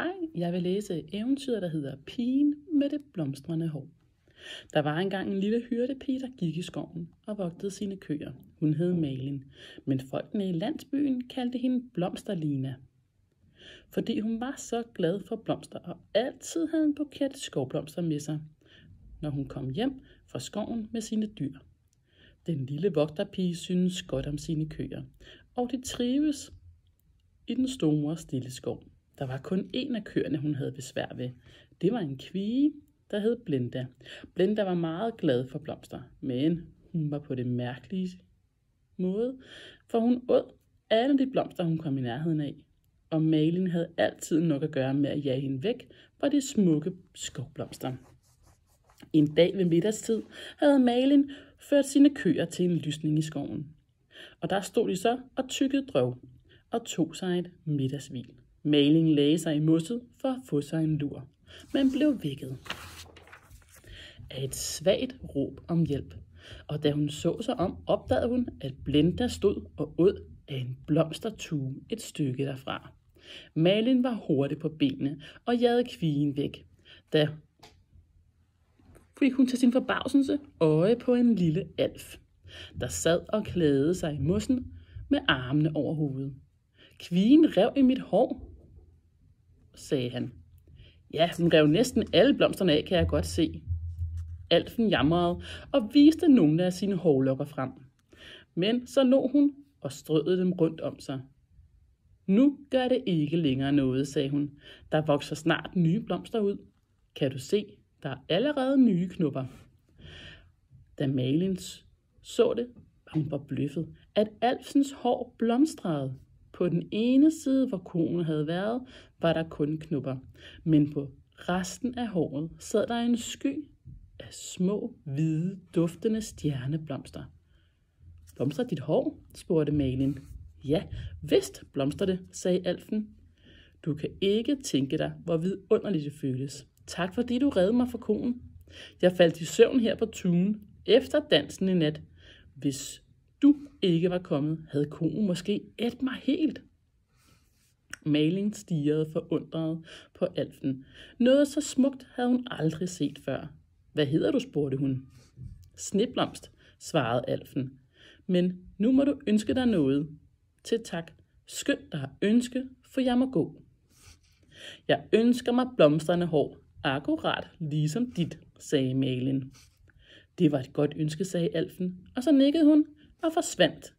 Hej, jeg vil læse eventyret, der hedder Pigen med det blomstrende hår. Der var engang en lille hyrdepige, der gik i skoven og vogtede sine køer. Hun hed Malin, men folkene i landsbyen kaldte hende Blomsterlina, fordi hun var så glad for blomster og altid havde en buket skovblomster med sig, når hun kom hjem fra skoven med sine dyr. Den lille vogterpige synes godt om sine køer, og de trives i den store stille skov. Der var kun en af køerne, hun havde besvær ved. Det var en kvie, der hed Blinda. Blinda var meget glad for blomster, men hun var på det mærkelige måde, for hun åd alle de blomster, hun kom i nærheden af. Og Malin havde altid nok at gøre med at jage hende væk fra de smukke skovblomster. En dag ved middagstid havde Malin ført sine køer til en lysning i skoven. Og der stod de så og tykkede drøv og tog sig et middagshvil. Malin lagde sig i mosset for at få sig en lur, men blev vækket af et svagt råb om hjælp. Og da hun så sig om, opdagede hun, at Blinda stod og åd af en blomstertue et stykke derfra. Malin var hurtig på benene og jagede kvien væk. Da fik hun til sin forbavselse øje på en lille alf, der sad og klædede sig i mossen med armene over hovedet. Kvien rev i mit hår, sagde han. Ja, hun rev næsten alle blomsterne af, kan jeg godt se. Alfen jamrede og viste nogle af sine hårlokker frem. Men så lå hun og strøede dem rundt om sig. Nu gør det ikke længere noget, sagde hun. Der vokser snart nye blomster ud. Kan du se, der er allerede nye knopper. Da Malin så det, var hun forbløffet, at alfens hår blomstrede. På den ene side, hvor konen havde været, var der kun knopper, men på resten af håret sad der en sky af små, hvide, duftende stjerneblomster. Blomstrer dit hår? Spurgte Malin. Ja, vist blomstrer det, sagde alfen. Du kan ikke tænke dig, hvor vidunderligt det føles. Tak fordi du reddede mig fra konen. Jeg faldt i søvn her på tuen efter dansen i nat. Hvis du ikke var kommet, havde konen måske ædt mig helt. Malin stirrede forundret på alfen. Noget så smukt havde hun aldrig set før. Hvad hedder du, spurgte hun. Sneblomst, svarede alfen. Men nu må du ønske dig noget. Til tak. Skynd dig at ønske, for jeg må gå. Jeg ønsker mig blomstrende hår, akkurat ligesom dit, sagde Malin. Det var et godt ønske, sagde alfen, og så nikkede hun og forsvandt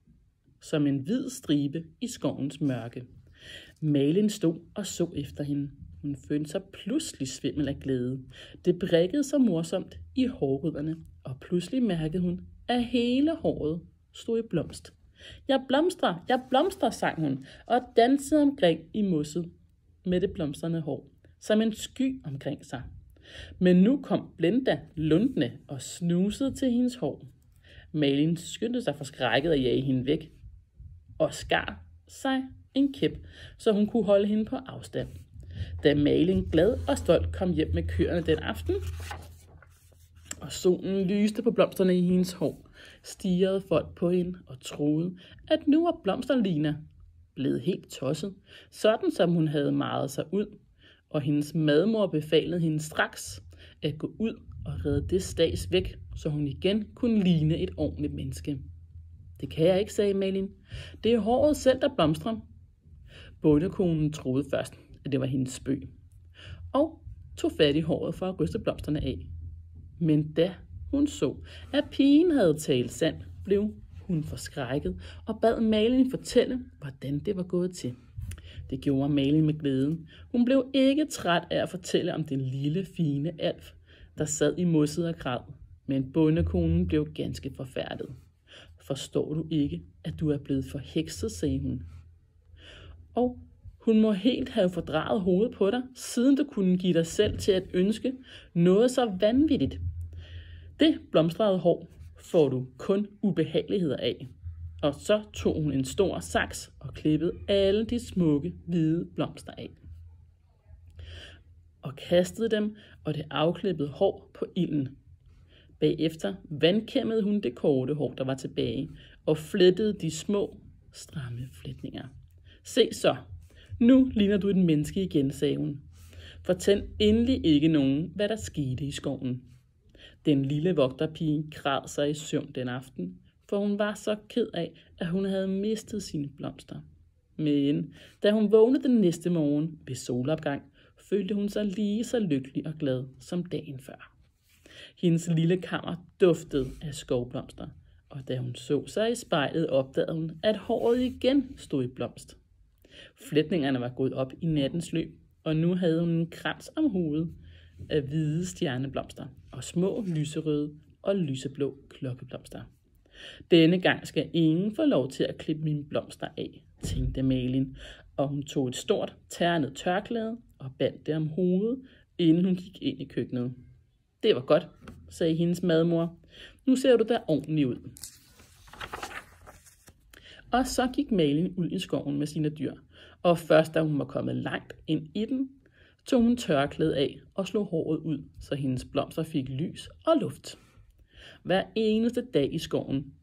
som en hvid stribe i skovens mørke. Malin stod og så efter hende. Hun følte sig pludselig svimmel af glæde. Det brækkede så morsomt i hårrødderne, og pludselig mærkede hun, at hele håret stod i blomst. Jeg blomstrer, sang hun, og dansede omkring i mosset med det blomstrende hår, som en sky omkring sig. Men nu kom Blinda lundende og snusede til hendes hår. Malin skyndte sig forskrækket at jage hende væk og skar sig en kæp, så hun kunne holde hende på afstand. Da Malin glad og stolt kom hjem med køerne den aften, og solen lyste på blomsterne i hendes hår, stirrede folk på hende og troede, at nu var Blomsterlina blevet helt tosset, sådan som hun havde maret sig ud, og hendes madmor befalede hende straks at gå ud og redde det stads væk, så hun igen kunne ligne et ordentligt menneske. Det kan jeg ikke, sagde Malin. Det er håret selv, der blomstrer. Bondekonen troede først, at det var hendes spøg, og tog fat i håret for at ryste blomsterne af. Men da hun så, at pigen havde talt sandt, blev hun forskrækket og bad Malin fortælle, hvordan det var gået til. Det gjorde Malin med glæde. Hun blev ikke træt af at fortælle om den lille, fine alf, der sad i mosset og græd, men bondekonen blev ganske forfærdet. Forstår du ikke, at du er blevet forhekset, sagde hun. Og hun må helt have fordraget hovedet på dig, siden du kunne give dig selv til at ønske noget så vanvittigt. Det blomstrede hår får du kun ubehageligheder af. Og så tog hun en stor saks og klippede alle de smukke, hvide blomster af. Og kastede dem og det afklippede hår på ilden. Bagefter vandkæmmede hun det korte hår, der var tilbage, og flettede de små, stramme fletninger. Se så, nu ligner du et menneske igen, sagde hun. Fortæl endelig ikke nogen, hvad der skete i skoven. Den lille vogterpige græd sig i søvn den aften, for hun var så ked af, at hun havde mistet sine blomster. Men da hun vågnede den næste morgen ved solopgang, følte hun sig lige så lykkelig og glad som dagen før. Hendes lille kammer duftede af skovblomster, og da hun så sig i spejlet, opdagede hun, at håret igen stod i blomst. Flætningerne var gået op i nattens løb, og nu havde hun en krans om hovedet af hvide stjerneblomster og små lyserøde og lyseblå klokkeblomster. Denne gang skal ingen få lov til at klippe mine blomster af, tænkte Malin, og hun tog et stort ternet tørklæde og bandt det om hovedet, inden hun gik ind i køkkenet. Det var godt, sagde hendes madmor. Nu ser du da ordentligt ud. Og så gik Malin ud i skoven med sine dyr, og først da hun var kommet langt ind i den, tog hun tørklædet af og slog håret ud, så hendes blomster fik lys og luft. Hver eneste dag i skoven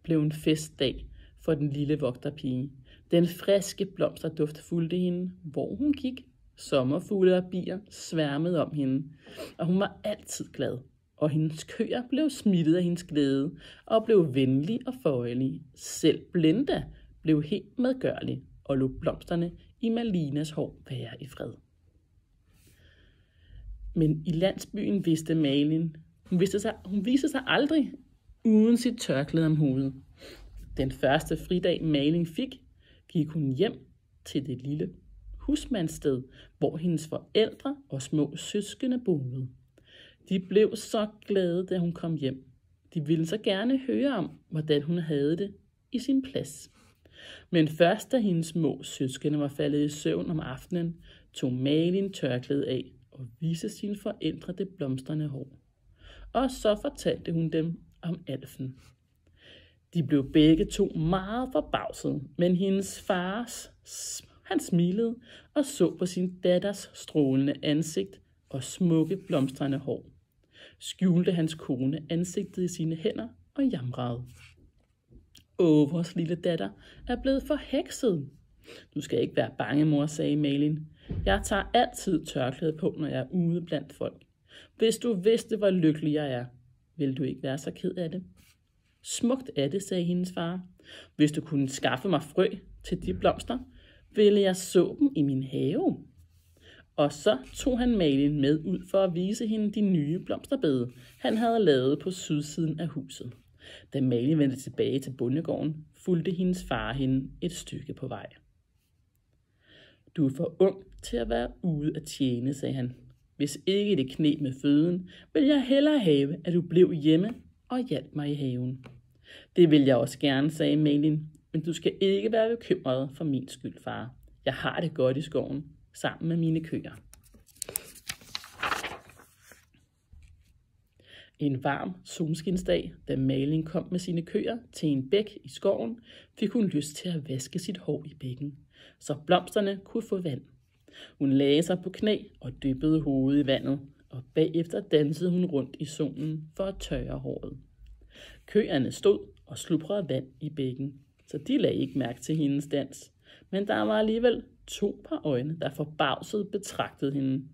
blev en festdag for den lille vogterpige. Den friske blomsterduft fulgte hende, hvor hun gik. Sommerfugle og bier sværmede om hende, og hun var altid glad. Og hendes køer blev smittet af hendes glæde og blev venlige og føjelige. Selv Blinda blev helt medgørlig og lod blomsterne i Malinas hår være i fred. Men i landsbyen vidste Malin, hun viste sig aldrig uden sit tørklæde om hovedet. Den første fridag Malin fik, gik hun hjem til det lille husmandssted, hvor hendes forældre og små søskende boede. De blev så glade, da hun kom hjem. De ville så gerne høre om, hvordan hun havde det i sin plads. Men først da hendes små søskende var faldet i søvn om aftenen, tog Malin tørklædet af og viste sine forældre det blomstrende hår. Og så fortalte hun dem om Alfen. De blev begge to meget forbavsede, men hendes far, han smilede og så på sin datters strålende ansigt og smukke blomstrende hår. Skjulte hans kone ansigtet i sine hænder og jamrede. Åh, vores lille datter er blevet forhekset. Du skal ikke være bange, mor, sagde Malin. Jeg tager altid tørklæde på, når jeg er ude blandt folk. Hvis du vidste, hvor lykkelig jeg er, vil du ikke være så ked af det. Smukt er det, sagde hendes far. Hvis du kunne skaffe mig frø til de blomster, ville jeg så dem i min have. Og så tog han Malin med ud for at vise hende de nye blomsterbede, han havde lavet på sydsiden af huset. Da Malin vendte tilbage til bondegården, fulgte hendes far hende et stykke på vej. Du er for ung til at være ude at tjene, sagde han. Hvis ikke det kneb med føden, vil jeg hellere have, at du blev hjemme og hjalp mig i haven. Det vil jeg også gerne, sagde Malin, men du skal ikke være bekymret for min skyld, far. Jeg har det godt i skoven, sammen med mine køer. En varm solskinsdag, da Malin kom med sine køer til en bæk i skoven, fik hun lyst til at vaske sit hår i bækken, så blomsterne kunne få vand. Hun lagde sig på knæ og dyppede hovedet i vandet, og bagefter dansede hun rundt i solen for at tørre håret. Køerne stod og slubrede vand i bækken, så de lagde ikke mærke til hendes dans. Men der var alligevel 2 par øjne, der forbavset betragtede hende.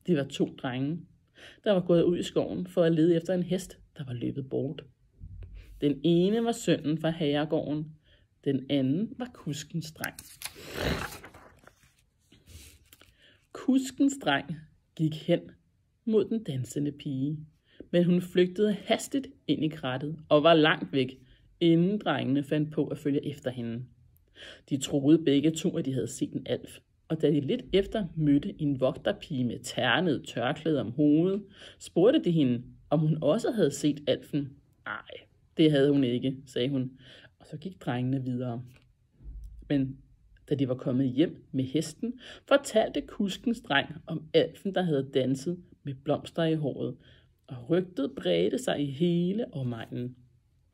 De var 2 drenge, der var gået ud i skoven for at lede efter en hest, der var løbet bort. Den ene var sønnen fra herregården, den anden var kuskens dreng. Kuskens dreng gik hen mod den dansende pige, men hun flygtede hastigt ind i krattet og var langt væk, inden drengene fandt på at følge efter hende. De troede begge to, at de havde set en alf, og da de lidt efter mødte en vogterpige med ternet tørklæde om hovedet, spurgte de hende, om hun også havde set alfen. Nej, det havde hun ikke, sagde hun, og så gik drengene videre. Men da de var kommet hjem med hesten, fortalte kuskens dreng om alfen, der havde danset med blomster i håret, og rygtet bredte sig i hele omegnen.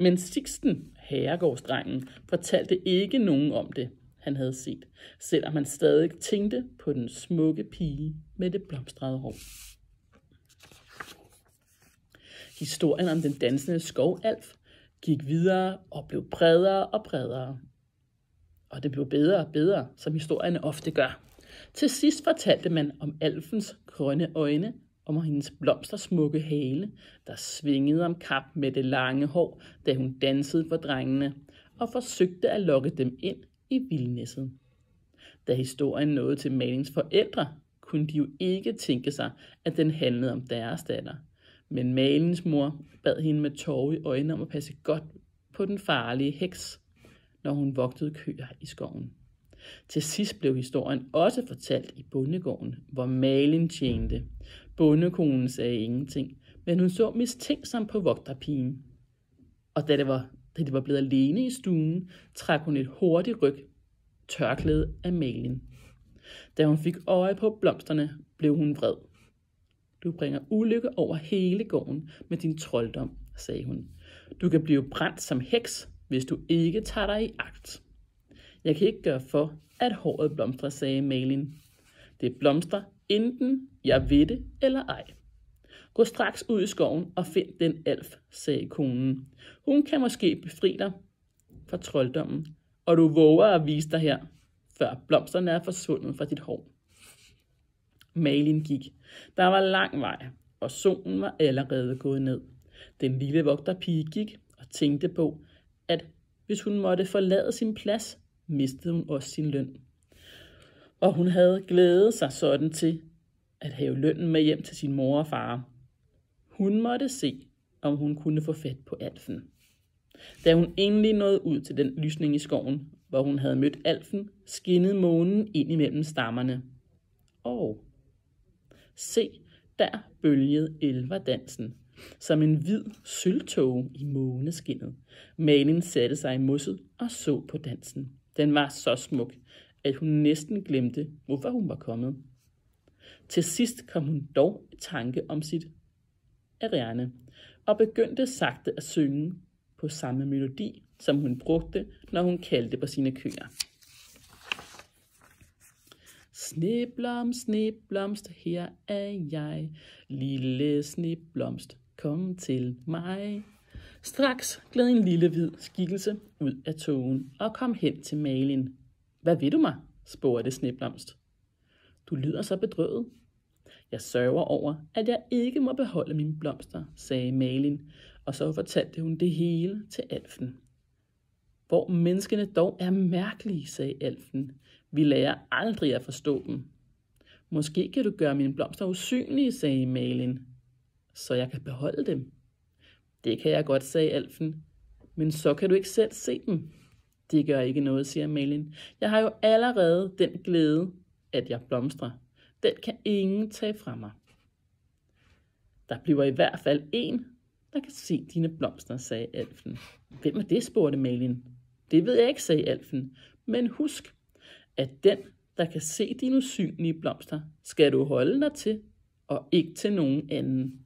Men Sixten, herregårdsdrengen, fortalte ikke nogen om det, han havde set, selvom han stadig tænkte på den smukke pige med det blomstrede hår. Historien om den dansende skovalf gik videre og blev bredere og bredere. Og det blev bedre og bedre, som historierne ofte gør. Til sidst fortalte man om alfens grønne øjne, om hendes blomstersmukke hale, der svingede om kap med det lange hår, da hun dansede for drengene og forsøgte at lokke dem ind i vildnisset. Da historien nåede til Malins forældre, kunne de jo ikke tænke sig, at den handlede om deres datter. Men Malins mor bad hende med tårer i øjnene om at passe godt på den farlige heks, når hun vogtede køer i skoven. Til sidst blev historien også fortalt i bondegården, hvor Malin tjente. Bondekonen sagde ingenting, men hun så mistænksomt på vogterpigen. Og da de var blevet alene i stuen, trak hun et hurtigt ryg tørklæde af Malin. Da hun fik øje på blomsterne, blev hun vred. Du bringer ulykke over hele gården med din trolddom, sagde hun. Du kan blive brændt som heks, hvis du ikke tager dig i agt. Jeg kan ikke gøre for, at håret blomstrer, sagde Malin. Det blomstrer, enten jeg ved det eller ej. Gå straks ud i skoven og find den alf, sagde konen. Hun kan måske befri dig fra trolddommen, og du våger at vise dig her, før blomsterne er forsvundet fra dit hår. Malin gik. Der var lang vej, og solen var allerede gået ned. Den lille vogterpige gik og tænkte på, at hvis hun måtte forlade sin plads, mistede hun også sin løn. Og hun havde glædet sig sådan til at have lønnen med hjem til sin mor og far. Hun måtte se, om hun kunne få fat på alfen. Da hun endelig nåede ud til den lysning i skoven, hvor hun havde mødt alfen, skinnede månen ind imellem stammerne. Og se, der bølgede elverdansen, som en hvid sølvtåge i måneskinnet. Malin satte sig i mosset og så på dansen. Den var så smuk, at hun næsten glemte, hvorfor hun var kommet. Til sidst kom hun dog i tanke om sit ærinde, og begyndte sagte at synge på samme melodi, som hun brugte, når hun kaldte på sine køer. Sneblomst, sneblomst, her er jeg, lille sneblomst, kom til mig. Straks gled en lille hvid skikkelse ud af tågen og kom hen til Malin. Hvad vil du mig? spurgte Sneblomst. Du lyder så bedrøvet. Jeg sørger over, at jeg ikke må beholde mine blomster, sagde Malin, og så fortalte hun det hele til alfen. Hvor menneskene dog er mærkelige, sagde alfen. Vi lærer aldrig at forstå dem. Måske kan du gøre mine blomster usynlige, sagde Malin, så jeg kan beholde dem. Det kan jeg godt, sagde alfen, men så kan du ikke selv se dem. Det gør ikke noget, siger Malin. Jeg har jo allerede den glæde, at jeg blomstrer. Den kan ingen tage fra mig. Der bliver i hvert fald en, der kan se dine blomster, sagde alfen. Hvem er det, spurgte Malin. Det ved jeg ikke, sagde alfen, men husk, at den, der kan se dine usynlige blomster, skal du holde dig til, og ikke til nogen anden.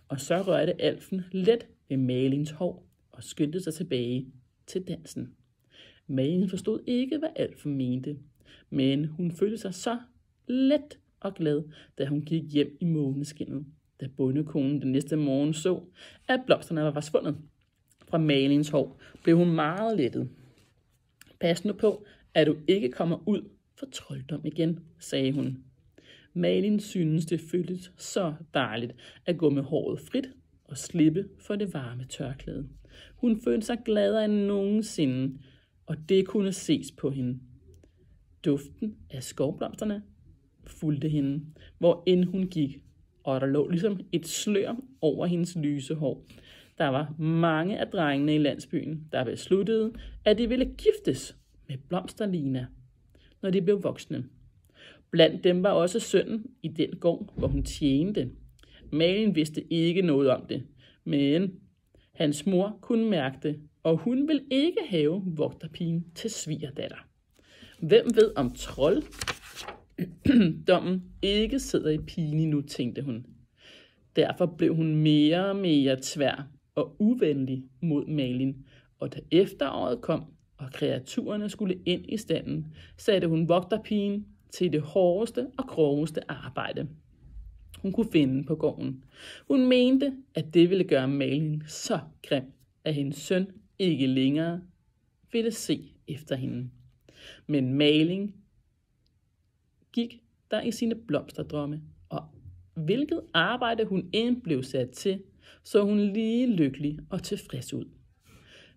Og så rørte alfen let ved Malins hår og skyndte sig tilbage til dansen. Malin forstod ikke, hvad alfen mente, men hun følte sig så let og glad, da hun gik hjem i måneskinnet. Da bondekonen den næste morgen så, at blomsterne var forsvundet fra Malins hår, blev hun meget lettet. Pas nu på, at du ikke kommer ud for trolddom igen, sagde hun. Malin syntes, det føltes så dejligt at gå med håret frit og slippe for det varme tørklæde. Hun følte sig gladere end nogensinde, og det kunne ses på hende. Duften af skovblomsterne fulgte hende, hvor end hun gik, og der lå ligesom et slør over hendes lyse hår. Der var mange af drengene i landsbyen, der besluttede, at de ville giftes med Blomsterlina, når de blev voksne. Blandt dem var også sønnen i den gård, hvor hun tjente. Malin vidste ikke noget om det, men hans mor kunne mærke det, og hun ville ikke have vogterpigen til svigerdatter. Hvem ved om trolddommen ikke sidder i pigen endnu, tænkte hun. Derfor blev hun mere og mere tvær og uvenlig mod Malin, og da efteråret kom, og kreaturerne skulle ind i standen, satte hun vogterpigen til det hårdeste og groveste arbejde, hun kunne finde på gården. Hun mente, at det ville gøre Malin så grim, at hendes søn ikke længere ville se efter hende. Men Malin gik der i sine blomsterdrømme, og hvilket arbejde hun end blev sat til, så hun lige lykkelig og tilfreds ud.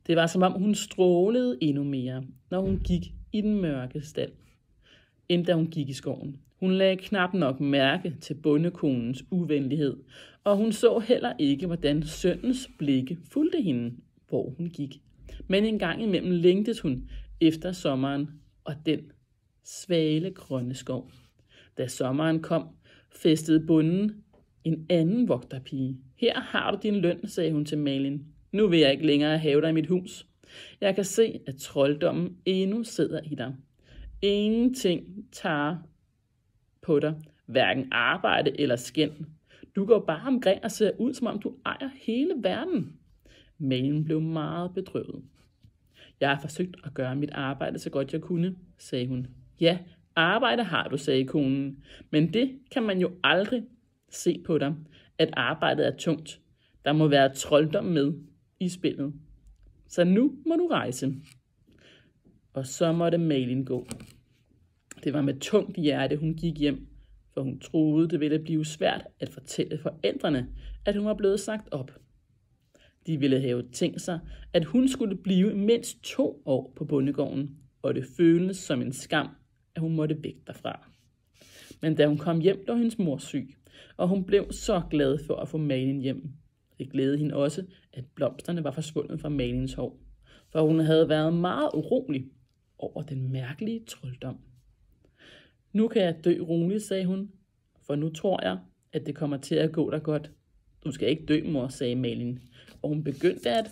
Det var som om hun strålede endnu mere, når hun gik i den mørke stald, end da hun gik i skoven. Hun lagde knap nok mærke til bondekonens uvenlighed, og hun så heller ikke, hvordan sønnens blikke fulgte hende, hvor hun gik. Men en gang imellem længtes hun efter sommeren og den svale grønne skov. Da sommeren kom, festede bonden en anden vogterpige. Her har du din løn, sagde hun til Malin. Nu vil jeg ikke længere have dig i mit hus. Jeg kan se, at trolddommen endnu sidder i dig. Ingenting tager på dig, hverken arbejde eller skænd. Du går bare omkring og ser ud, som om du ejer hele verden. Malin blev meget bedrøvet. Jeg har forsøgt at gøre mit arbejde så godt jeg kunne, sagde hun. Ja, arbejde har du, sagde konen, men det kan man jo aldrig se på dig, at arbejdet er tungt. Der må være trolddom med i spillet. Så nu må du rejse. Og så måtte Malin gå. Det var med tungt hjerte, hun gik hjem, for hun troede, det ville blive svært at fortælle forældrene, at hun var blevet sagt op. De ville have tænkt sig, at hun skulle blive mindst 2 år på bondegården, og det føltes som en skam, at hun måtte væk derfra. Men da hun kom hjem, lå hendes mor syg, og hun blev så glad for at få Malin hjem. Det glædede hende også, at blomsterne var forsvundet fra Malins hår, for hun havde været meget urolig over den mærkelige trolddom. Nu kan jeg dø roligt, sagde hun, for nu tror jeg, at det kommer til at gå dig godt. Du skal ikke dø, mor, sagde Malin, og hun begyndte at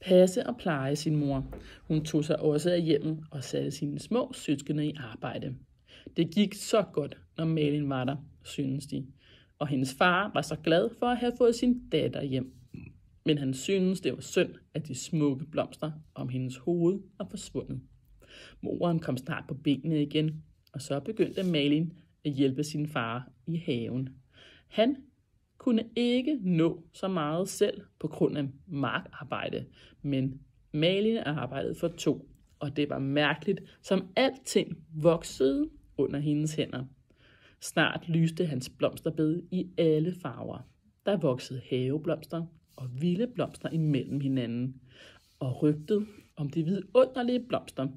passe og pleje sin mor. Hun tog sig også af hjemmet og satte sine små søskende i arbejde. Det gik så godt, når Malin var der, synes de, og hendes far var så glad for at have fået sin datter hjem. Men han syntes, det var synd, at de smukke blomster om hendes hoved var forsvundet. Moren kom snart på benene igen, og så begyndte Malin at hjælpe sin far i haven. Han kunne ikke nå så meget selv på grund af markarbejde, men Malin arbejdede for 2, og det var mærkeligt, som alting voksede under hendes hænder. Snart lyste hans blomsterbed i alle farver. Der voksede haveblomster og vilde blomster imellem hinanden, og rygtet om de vidunderlige blomster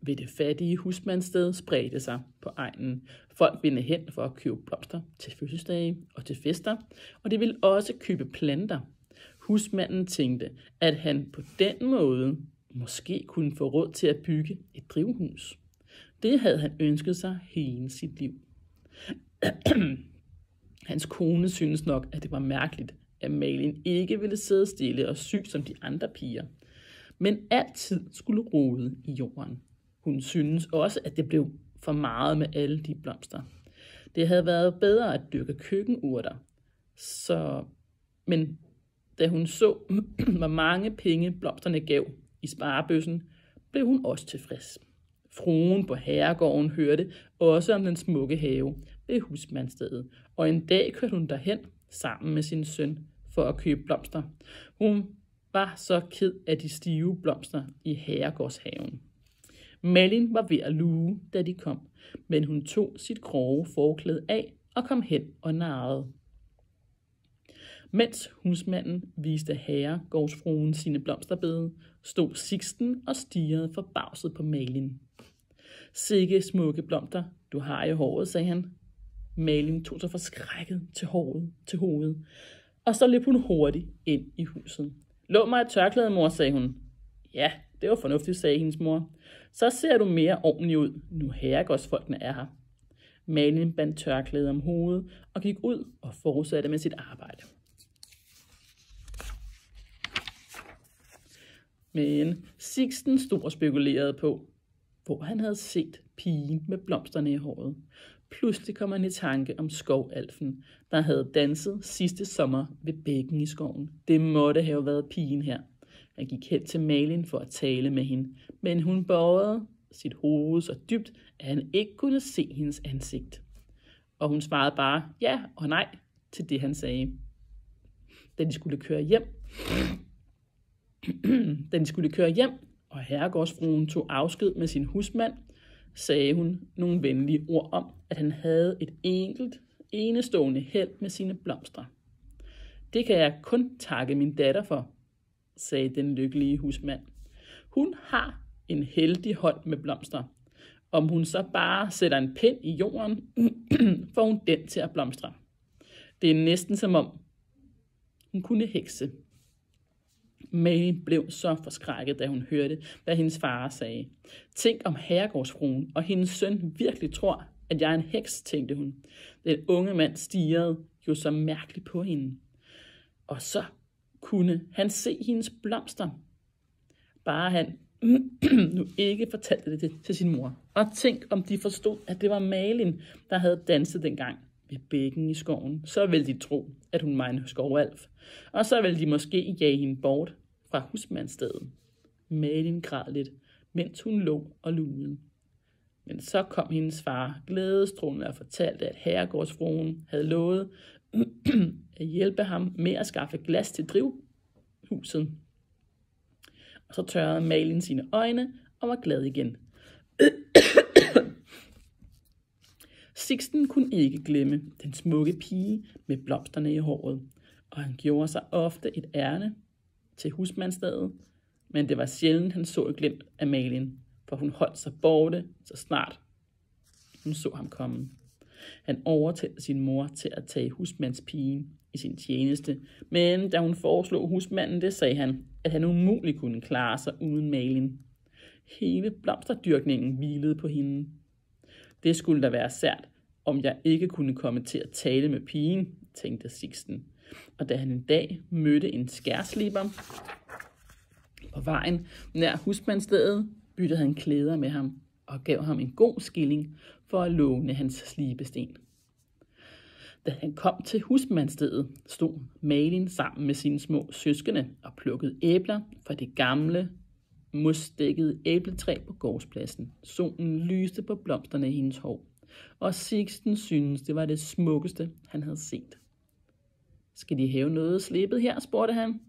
ved det fattige husmandssted spredte sig på egnen. Folk ville hen for at købe blomster til fødselsdage og til fester, og de ville også købe planter. Husmanden tænkte, at han på den måde måske kunne få råd til at bygge et drivhus. Det havde han ønsket sig hele sit liv. Hans kone syntes nok, at det var mærkeligt, at Malin ikke ville sidde stille og sy som de andre piger, men altid skulle rode i jorden. Hun syntes også, at det blev for meget med alle de blomster. Det havde været bedre at dyrke køkkenurter. Men da hun så, hvor mange penge blomsterne gav i sparebøssen, blev hun også tilfreds. Fruen på herregården hørte også om den smukke have ved husmandsstedet, og en dag kørte hun derhen sammen med sin søn for at købe blomster. Hun var så ked af de stive blomster i herregårdshaven. Malin var ved at luge, da de kom, men hun tog sit grove forklæde af og kom hen og narrede. Mens husmanden viste herregårdsfruen sine blomsterbede, stod Sixten og stirrede forbavset på Malin. Sikke smukke blomster, du har i håret, sagde han. Malin tog sig forskrækket til hovedet, og så løb hun hurtigt ind i huset. Lån mig et tørklæde, mor, sagde hun. Ja, det var fornuftigt, sagde hendes mor. Så ser du mere ordentlig ud, nu herregårdsfolkene er her. Malin bandt tørklædet om hovedet og gik ud og fortsatte med sit arbejde. Men Sixten stod og spekulerede på, hvor han havde set pigen med blomsterne i håret. Pludselig kom han i tanke om skovalfen, der havde danset sidste sommer ved bækken i skoven. Det måtte have været pigen her. Han gik hen til Malin for at tale med hende, men hun bøjede sit hoved så dybt, at han ikke kunne se hendes ansigt. Og hun svarede bare ja og nej til det, han sagde. Da de skulle køre hjem, og herregårdsfruen tog afsked med sin husmand, sagde hun nogle venlige ord om, at han havde et enestående held med sine blomster. Det kan jeg kun takke min datter for, sagde den lykkelige husmand. Hun har en heldig hånd med blomster. Om hun så bare sætter en pind i jorden, får hun den til at blomstre. Det er næsten som om hun kunne hekse. Malin blev så forskrækket, da hun hørte, hvad hendes far sagde. Tænk om herregårdsfruen og hendes søn virkelig tror, at jeg er en heks, tænkte hun. Den unge mand stirrede jo så mærkeligt på hende. Og så kunne han se hendes blomster. Bare han nu ikke fortalte det til sin mor. Og tænk, om de forstod, at det var Malin, der havde danset dengang ved bækken i skoven. Så ville de tro, at hun var en skovalf. Og så ville de måske jage hende bort fra husmandsstedet. Malin græd lidt, mens hun lå og lugede. Men så kom hendes far glædestrålende og fortalte, at herregårdsfruen havde lovet at hjælpe ham med at skaffe glas til drivhuset. Og så tørrede Malin sine øjne og var glad igen. Sixten kunne ikke glemme den smukke pige med blomsterne i håret, og han gjorde sig ofte et ærne til husmandsstedet, men det var sjældent, han så et glimt af Malin, for hun holdt sig borte, så snart hun så ham komme. Han overtalte sin mor til at tage husmandspigen i sin tjeneste, men da hun foreslog husmanden det, sagde han, at han umuligt kunne klare sig uden Malin. Hele blomsterdyrkningen hvilede på hende. Det skulle da være sært, om jeg ikke kunne komme til at tale med pigen, tænkte Sixten. Og da han en dag mødte en skærsliber på vejen nær husmandsstedet, byttede han klæder med ham og gav ham en god skilling for at låne hans slibesten. Da han kom til husmandsstedet, stod Malin sammen med sine små søskende og plukkede æbler fra det gamle, mosdækkede æbletræ på gårdspladsen. Solen lyste på blomsterne i hendes hår, og Sixten syntes, det var det smukkeste, han havde set. Skal de have noget slebet her, spurgte han.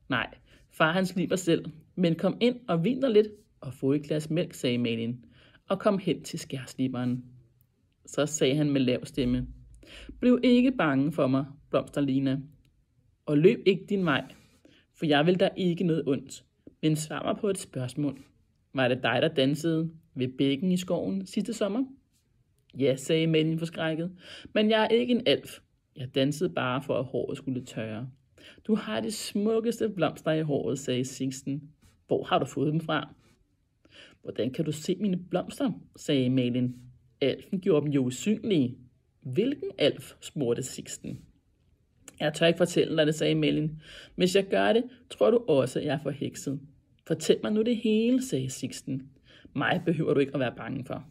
Nej, far han sliber selv, men kom ind og vin dig lidt og få et glas mælk, sagde Malin, og kom hen til skærsliberen. Så sagde han med lav stemme, bliv ikke bange for mig, Blomsterlina, og løb ikke din vej, for jeg vil der ikke noget ondt, men svar mig på et spørgsmål. Var det dig, der dansede ved bækken i skoven sidste sommer? Ja, sagde Malin forskrækket, men jeg er ikke en elf. Jeg dansede bare for, at håret skulle tørre. Du har de smukkeste blomster i håret, sagde Sixten. Hvor har du fået dem fra? Hvordan kan du se mine blomster, sagde Malin. Elfen gjorde dem jo usynlige. Hvilken elf, spurgte Sixten. Jeg tør ikke fortælle dig det, sagde Malin. Hvis jeg gør det, tror du også, at jeg er forhekset. Fortæl mig nu det hele, sagde Sixten. Mig behøver du ikke at være bange for.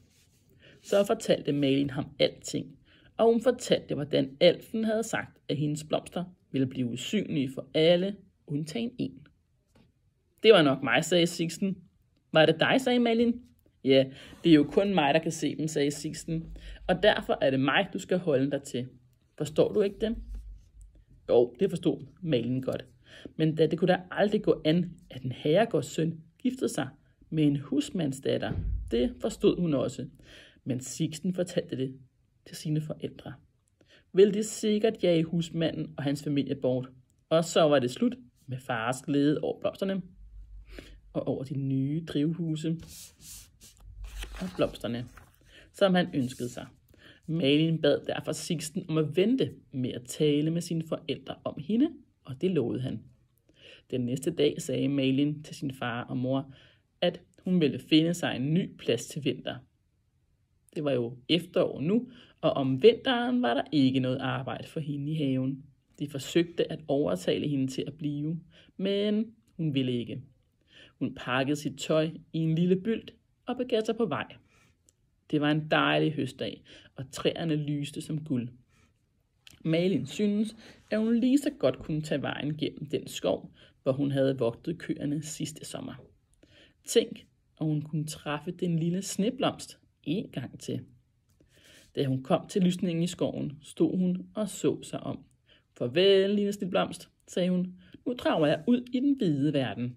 Så fortalte Malin ham alting, og hun fortalte, hvordan elfen havde sagt, at hendes blomster ville blive usynlige for alle, undtagen en. Det var nok mig, sagde Sixten. Var det dig, sagde Malin. Ja, det er jo kun mig, der kan se dem, sagde Sixten, og derfor er det mig, du skal holde dig til. Forstår du ikke det? Jo, det forstod Malin godt. Men da det kunne da aldrig gå an, at en herregårdssøn giftede sig med en husmandsdatter, det forstod hun også. Men Sixten fortalte det til sine forældre. Ville det sikkert jage husmanden og hans familie bort. Og så var det slut med fars glæde over blomsterne og over de nye drivhuse og blomsterne, som han ønskede sig. Malin bad derfor Sixten om at vente med at tale med sine forældre om hende, og det lovede han. Den næste dag sagde Malin til sin far og mor, at hun ville finde sig en ny plads til vinter. Det var jo efterår nu, og om vinteren var der ikke noget arbejde for hende i haven. De forsøgte at overtale hende til at blive, men hun ville ikke. Hun pakkede sit tøj i en lille bylt og begav sig på vej. Det var en dejlig høstdag, og træerne lyste som guld. Malin syntes, at hun lige så godt kunne tage vejen gennem den skov, hvor hun havde vogtet køerne sidste sommer. Tænk, om hun kunne træffe den lille sneblomst en gang til. Da hun kom til lysningen i skoven, stod hun og så sig om. Farvel, lille sneblomst, sagde hun. Nu drager jeg ud i den hvide verden.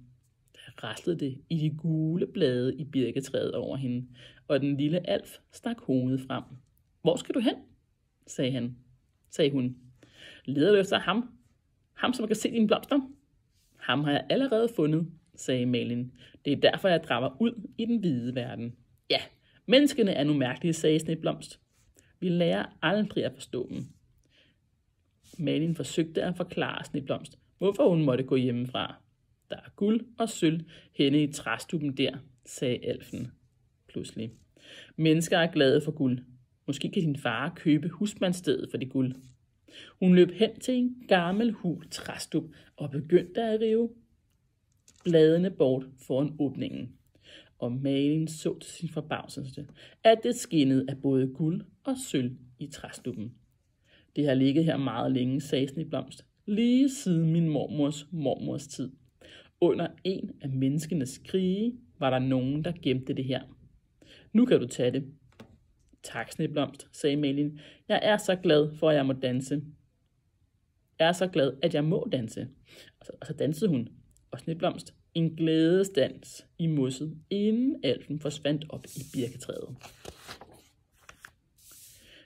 Da raslede det i de gule blade i birketræet over hende, og den lille Alf stak hovedet frem. Hvor skal du hen? sagde hun. Leder du efter ham? Ham, som kan se dine blomster? Ham har jeg allerede fundet, sagde Malin. Det er derfor, jeg drager ud i den hvide verden. Ja, menneskene er nu mærkelige, sagde Sneblomst. Vi lærer aldrig at forstå dem. Malin forsøgte at forklare Sneblomst, hvorfor hun måtte gå hjemmefra. Der er guld og sølv henne i træstuben der, sagde Alfen pludselig. Mennesker er glade for guld. Måske kan din far købe husmandsstedet for det guld. Hun løb hen til en gammel hul træstub og begyndte at rive bladene bort foran åbningen. Og Malin så til sin forbavselse, at det skinnede af både guld og sølv i træstuben. Det har ligget her meget længe, sagde Sneblomst, lige siden min mormors tid. Under en af menneskenes krige var der nogen, der gemte det her. Nu kan du tage det. Tak, Sneblomst, sagde Malin. Jeg er så glad for, at jeg må danse. Jeg er så glad, at jeg må danse. Og så dansede hun, og Sneblomst en glædesdans i mosset, inden Alfen forsvandt op i birketræet.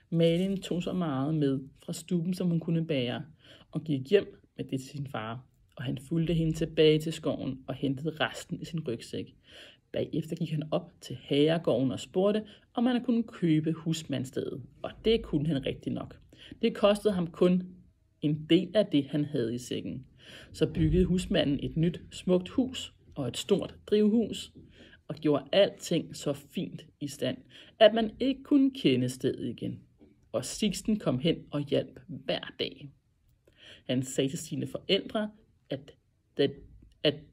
Malin tog så meget med fra stuben, som hun kunne bære, og gik hjem med det til sin far, og han fulgte hende tilbage til skoven og hentede resten i sin rygsæk. Bagefter gik han op til herregården og spurgte, om han kunne købe husmandsstedet, og det kunne han rigtig nok. Det kostede ham kun en del af det, han havde i sækken. Så byggede husmanden et nyt, smukt hus og et stort drivhus, og gjorde alting så fint i stand, at man ikke kunne kende stedet igen. Og Sixten kom hen og hjalp hver dag. Han sagde til sine forældre, at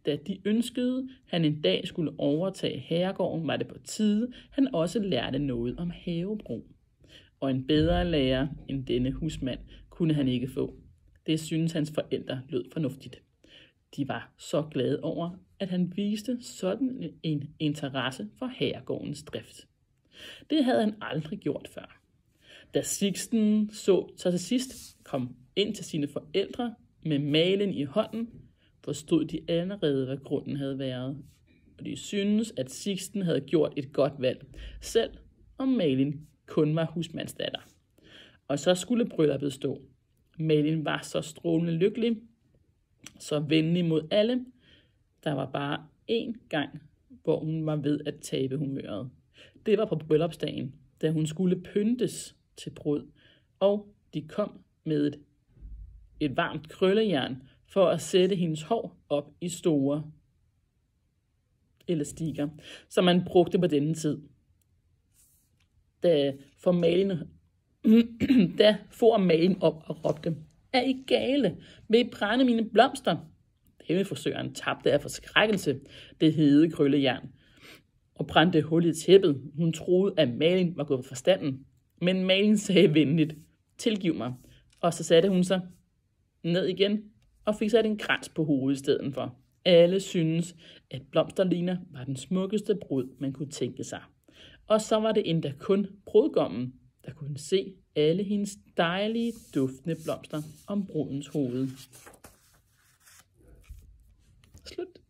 da de ønskede, han en dag skulle overtage herregården, var det på tide, han også lærte noget om havebrug. Og en bedre lærer end denne husmand kunne han ikke få. Det synes hans forældre lød fornuftigt. De var så glade over, at han viste sådan en interesse for herregårdens drift. Det havde han aldrig gjort før. Da Sixten så til sidst kom ind til sine forældre med Malin i hånden, forstod de allerede, hvad grunden havde været. Og de syntes, at Sixten havde gjort et godt valg, selv om Malin kun var husmandsdatter. Og så skulle brylluppet stå. Malin var så strålende lykkelig, så venlig mod alle. Der var bare én gang, hvor hun var ved at tabe humøret. Det var på bryllupsdagen, da hun skulle pyntes til brud, og de kom med et varmt krøllejern for at sætte hendes hår op i store elastikker, som man brugte på denne tid. Da for Malin op og råbte, er I gale? Vil I brænde mine blomster? Hemmefrisøren tabte af forskrækkelse det hede krøllejern og brændte hul i tæppet. Hun troede, at Malin var gået på forstanden, men Malin sagde venligt, tilgiv mig, og så satte hun sig ned igen og fik sat en krans på hovedet i stedet for. Alle syntes, at Blomsterlina var den smukkeste brud, man kunne tænke sig. Og så var det endda kun brudgommen, der kunne se alle hendes dejlige, duftende blomster om brudens hoved. Slut.